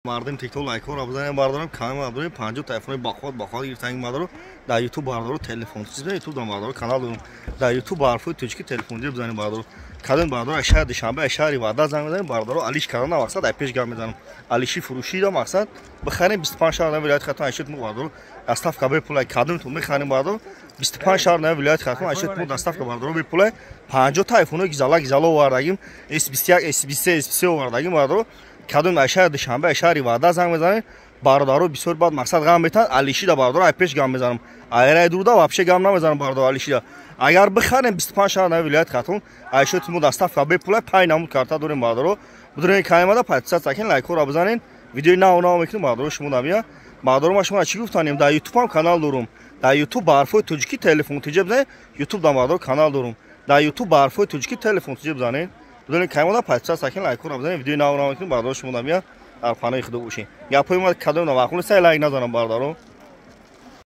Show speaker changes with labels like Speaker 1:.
Speaker 1: مردم تیک توک لایک رو بزنید باردارم کانال مردم 50 تلفن باخود گرفتن مردم در یوتیوب باردارو تلفن چیز به یوتیوب باردارو کانال دارم در یوتیوب بارفو توچکی تلفن دی بزنید باردارو کدن باردارو شهر دوشنبه شهری وعده زنگ بزنید باردارو علیش کردن مقصد پیش گام میزنم علیشی فروشی دا مقصد بخریم 25 شهر ولایت خطا اشت مو باردارو استاف کبه پول کدن تو میخریم باردارو 25 شهر ولایت خطا اشت مو استاف باردارو به پول 50 تلفنو گزالا واردگیم اس 21 اس 23 اس 23 واردگیم باردارو کدوم شهر دوشنبه شهری وعده زنگ بزنید باردارو بسیار بعد مقصد گام میتن علیشی دا باردارو پیش گام میزنم اگر دوردا واپشه گام نمیزنم باردارو علیشی دا اگر بخریم 25 شهر ولایت خاتون اشت مو دستاف کبه پول پای نمود کارتا دوریم باردارو بدون کایما دا 500 سکن لایک رو بزنید ویدیو نو میکنیم باردارو شما نبیا باردارو ما شما چی گفتانیم در یوتیوب هم کانال دارم در یوتیوب بارفو توجکی تلفن تجیب بزنید یوتیوب دا باردارو کانال دارم در یوتیوب بارفو توجکی تلفن تجیب بزنید بدون کایما دا 500 سکن لایک رو بزنید ویدیو نو میکنیم باردارو شما نبیا در خانه خود باشین یا پای ما کدوم نواخون سه لایک نزنم باردارو